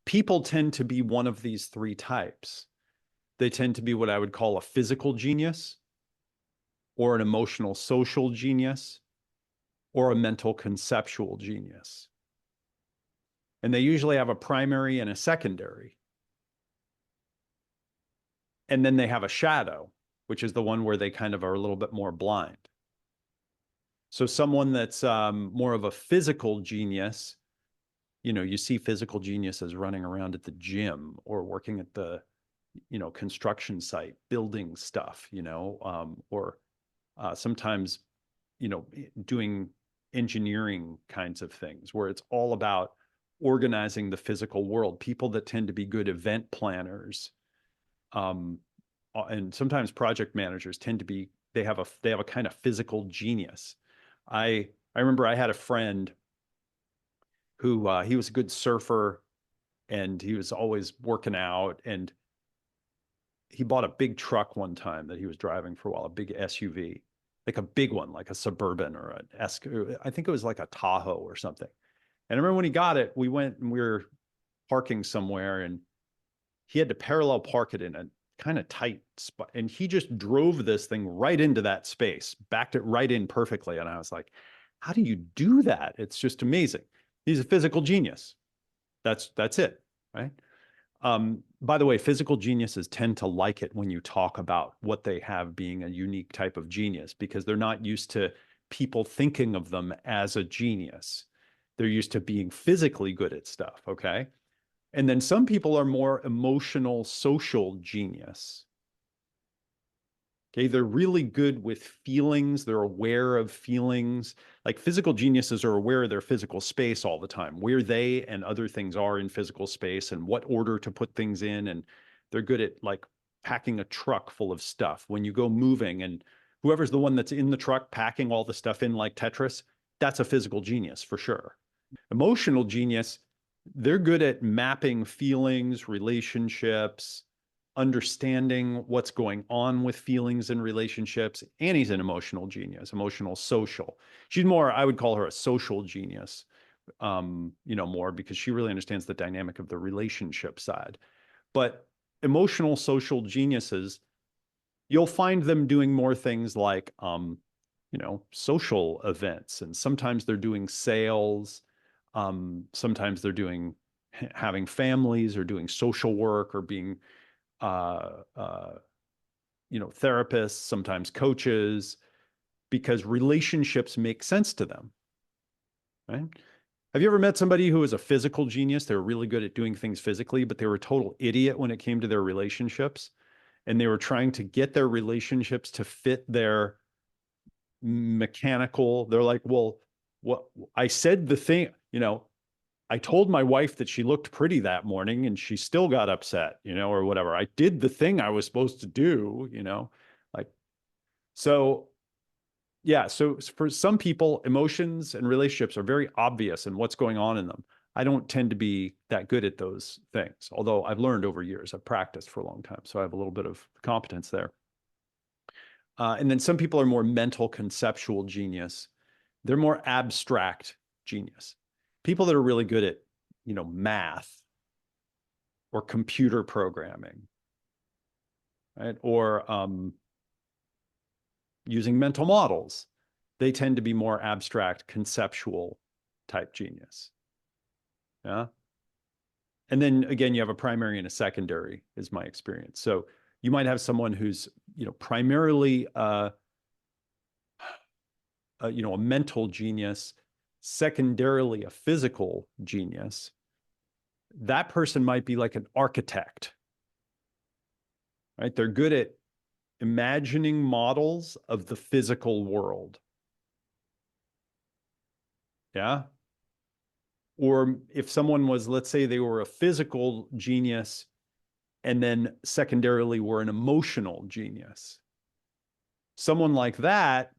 people tend to be one of these three types. They tend to be what I would call a physical genius, or an emotional social genius, or a mental conceptual genius. And they usually have a primary and a secondary. And then they have a shadow, which is the one where they kind of are a little bit more blind. So someone that's more of a physical genius, you know, you see physical geniuses running around at the gym or working at the, you know, construction site, building stuff, you know, or sometimes, you know, doing engineering kinds of things where it's all about organizing the physical world. People that tend to be good event planners, and sometimes project managers tend to be, they have a kind of physical genius. I remember I had a friend who he was a good surfer and he was always working out, and he bought a big truck one time that he was driving for a while, a big SUV, like a big one, like a Suburban or an I think it was like a Tahoe or something. And I remember when he got it, we went and we were parking somewhere and he had to parallel park it in a kind of tight spot. And he just drove this thing right into that space, backed it right in perfectly. And I was like, how do you do that? It's just amazing. He's a physical genius. That's it, right? By the way, physical geniuses tend to like it when you talk about what they have being a unique type of genius, because they're not used to people thinking of them as a genius. They're used to being physically good at stuff, okay? And then some people are more emotional, social genius. Okay, they're really good with feelings. They're aware of feelings. Like physical geniuses are aware of their physical space all the time, where they and other things are in physical space and what order to put things in. And they're good at like packing a truck full of stuff. When you go moving and whoever's the one that's in the truck packing all the stuff in like Tetris, that's a physical genius for sure. Emotional genius, they're good at mapping feelings, relationships, understanding what's going on with feelings and relationships. Annie's an emotional genius, emotional social. She's more, I would call her a social genius, you know, more because she really understands the dynamic of the relationship side. But emotional social geniuses, you'll find them doing more things like, you know, social events. And sometimes they're doing sales. Sometimes they're doing having families or doing social work or being you know, therapists, sometimes coaches, because relationships make sense to them, right? Have you ever met somebody who was a physical genius? They were really good at doing things physically, but they were a total idiot when it came to their relationships. And they were trying to get their relationships to fit their mechanical. They're like, well, what I said the thing, you know, I told my wife that she looked pretty that morning and she still got upset, you know, or whatever. I did the thing I was supposed to do, you know, like, so yeah. So for some people, emotions and relationships are very obvious and what's going on in them. I don't tend to be that good at those things, although I've learned over years. I've practiced for a long time, so I have a little bit of competence there. And then some people are more mental conceptual genius. They're more abstract genius. People that are really good at, you know, math or computer programming, right? Or using mental models, they tend to be more abstract, conceptual type genius. Yeah. And then again, you have a primary and a secondary, is my experience. So you might have someone who's, you know, primarily, you know, a mental genius, secondarily a physical genius. That person might be like an architect, right? They're good at imagining models of the physical world. Yeah. Or if someone was, let's say they were a physical genius and then secondarily were an emotional genius. Someone like that,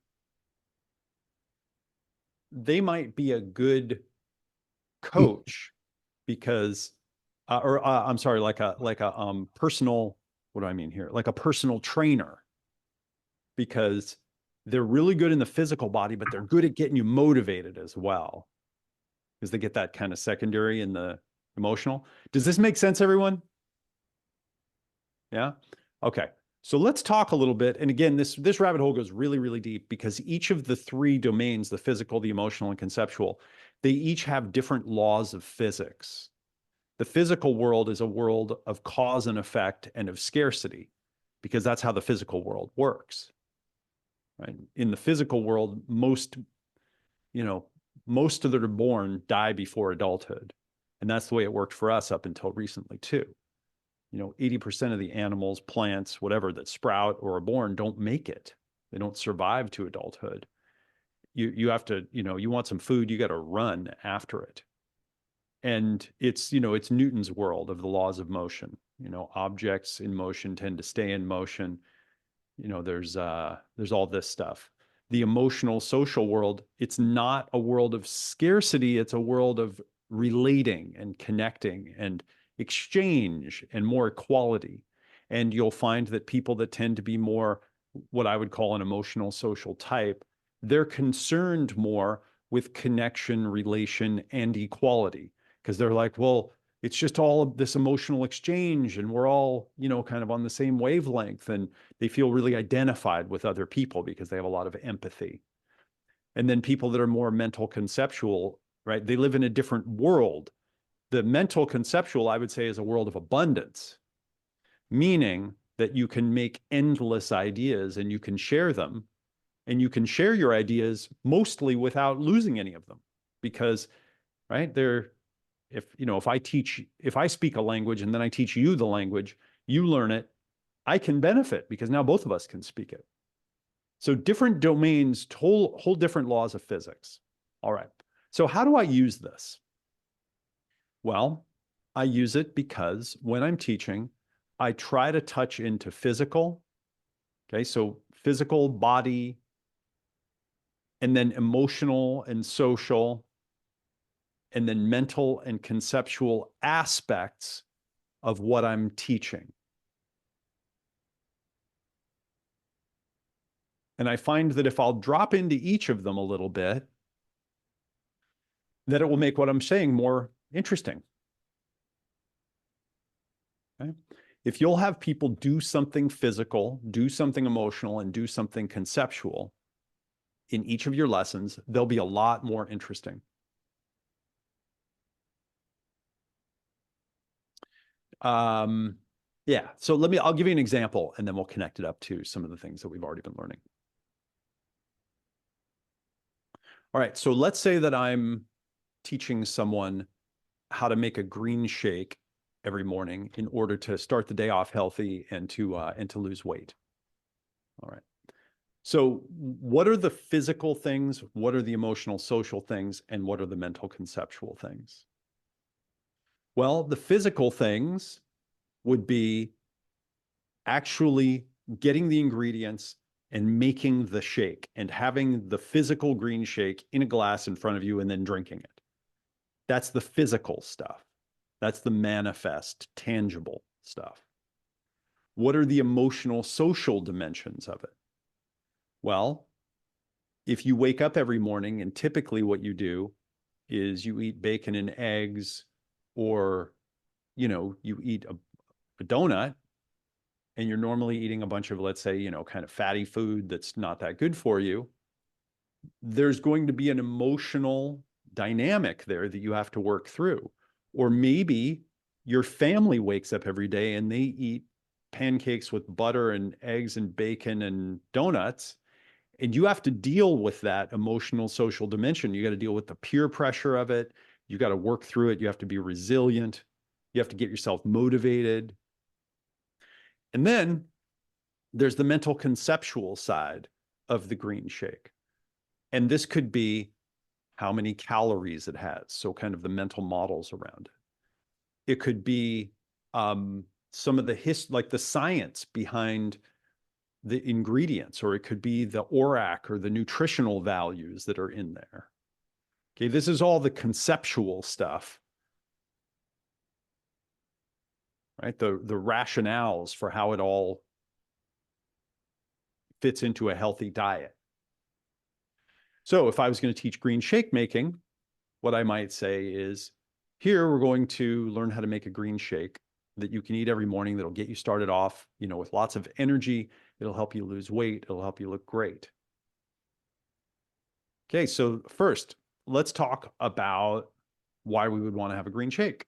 they might be a good coach because, I'm sorry, like a personal, what do I mean here? Like a personal trainer, because they're really good in the physical body, but they're good at getting you motivated as well, because they get that kind of secondary in the Emotional. Does this make sense, everyone? Yeah. Okay. So let's talk a little bit. And again, this rabbit hole goes really, really deep because each of the three domains, the physical, the emotional, and conceptual, they each have different laws of physics. The physical world is a world of cause and effect and of scarcity because that's how the physical world works. Right? In the physical world, you know, most of that are born die before adulthood. And that's the way it worked for us up until recently, too. 80% of the animals, plants, whatever that sprout or are born don't make it. They don't survive to adulthood. You have to, you want some food, you got to run after it. And it's Newton's world of the laws of motion. Objects in motion tend to stay in motion. There's all this stuff. The emotional social world, it's not a world of scarcity, it's a world of relating and connecting and exchange and more equality. And you'll find that people that tend to be more what I would call an emotional social type, they're concerned more with connection, relation, and equality because they're like, well, it's just all of this emotional exchange and we're all, kind of on the same wavelength, and they feel really identified with other people because they have a lot of empathy. And then people that are more mental conceptual, right? They live in a different world. The mental conceptual, I would say, is a world of abundance, meaning that you can make endless ideas and you can share them, and you can share your ideas mostly without losing any of them because, right, if I speak a language and then I teach you the language, you learn it, I can benefit because now both of us can speak it. So different domains hold different laws of physics. All right. So how do I use this? Well, I use it because when I'm teaching, I try to touch into physical. Okay. So physical, body, and then emotional and social, and then mental and conceptual aspects of what I'm teaching. And I find that if I'll drop into each of them a little bit, that it will make what I'm saying more interesting. Okay? If you'll have people do something physical, do something emotional, and do something conceptual in each of your lessons, they'll be a lot more interesting. Yeah, so I'll give you an example and then we'll connect it up to some of the things that we've already been learning. All right, so let's say that I'm teaching someone how to make a green shake every morning in order to start the day off healthy and to lose weight. All right. So what are the physical things? What are the emotional, social things? And what are the mental, conceptual things? Well, the physical things would be actually getting the ingredients and making the shake and having the physical green shake in a glass in front of you and then drinking it. That's the physical stuff. That's the manifest, tangible stuff. What are the emotional, social dimensions of it? Well, if you wake up every morning and typically what you do is you eat bacon and eggs, or, you eat a donut, and you're normally eating a bunch of, let's say, kind of fatty food that's not that good for you, there's going to be an emotional dynamic there that you have to work through. Or maybe your family wakes up every day and they eat pancakes with butter and eggs and bacon and donuts, and you have to deal with that emotional social dimension. You got to deal with the peer pressure of it. You got to work through it. You have to be resilient. You have to get yourself motivated. And then there's the mental conceptual side of the green shake. And this could be how many calories it has. So kind of the mental models around it. It could be some of like the science behind the ingredients, or it could be the ORAC or the nutritional values that are in there. Okay, this is all the conceptual stuff, right? The rationales for how it all fits into a healthy diet. So if I was going to teach green shake making, what I might say is Here, we're going to learn how to make a green shake that you can eat every morning that'll get you started off, with lots of energy. It'll help you lose weight. It'll help you look great. Okay, so first, let's talk about why we would want to have a green shake.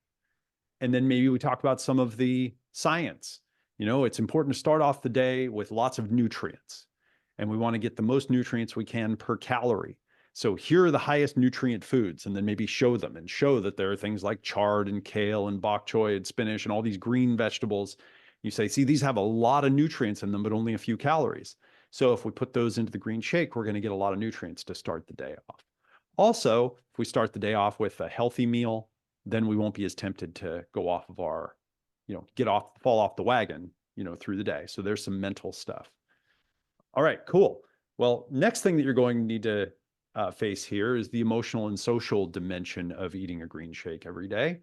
And then maybe we talk about some of the science. It's important to start off the day with lots of nutrients, and we want to get the most nutrients we can per calorie. So here are the highest nutrient foods, and then maybe show them and show that there are things like chard and kale and bok choy and spinach and all these green vegetables. You say, see, these have a lot of nutrients in them, but only a few calories. So if we put those into the green shake, we're going to get a lot of nutrients to start the day off. Also, if we start the day off with a healthy meal, then we won't be as tempted to go off of our, fall off the wagon, through the day. So there's some mental stuff. All right, cool. Well, next thing that you're going to need to face here is the emotional and social dimension of eating a green shake every day,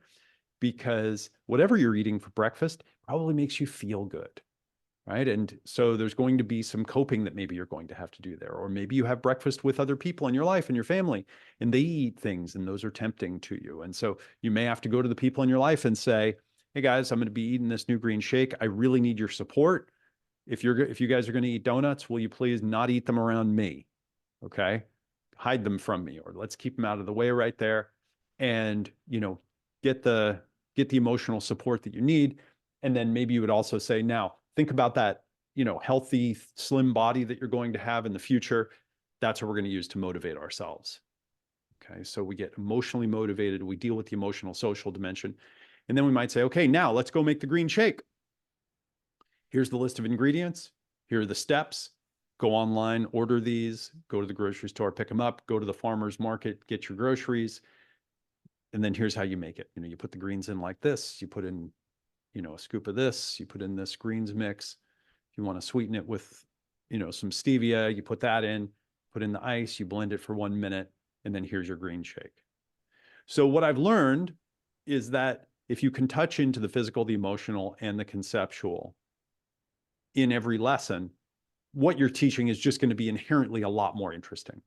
because whatever you're eating for breakfast probably makes you feel good, right? And so there's going to be some coping that maybe you're going to have to do there. Or maybe you have breakfast with other people in your life and your family, and they eat things and those are tempting to you. And so you may have to go to the people in your life and say, hey guys, I'm going to be eating this new green shake. I really need your support. If you guys are going to eat donuts, will you please not eat them around me? Okay. Hide them from me, or let's keep them out of the way right there. And, get the emotional support that you need. And then maybe you would also say, now think about that, healthy, slim body that you're going to have in the future. That's what we're going to use to motivate ourselves. Okay. So we get emotionally motivated. We deal with the emotional social dimension. And then we might say, okay, now let's go make the green shake. Here's the list of ingredients. Here are the steps. Go online, order these, go to the grocery store, pick them up, go to the farmer's market, get your groceries. And then here's how you make it. You put the greens in like this. You put in, a scoop of this. You put in this greens mix. If you want to sweeten it with, some stevia, you put that in, put in the ice, you blend it for 1 minute, and then here's your green shake. So what I've learned is that if you can touch into the physical, the emotional, and the conceptual in every lesson, what you're teaching is just going to be inherently a lot more interesting.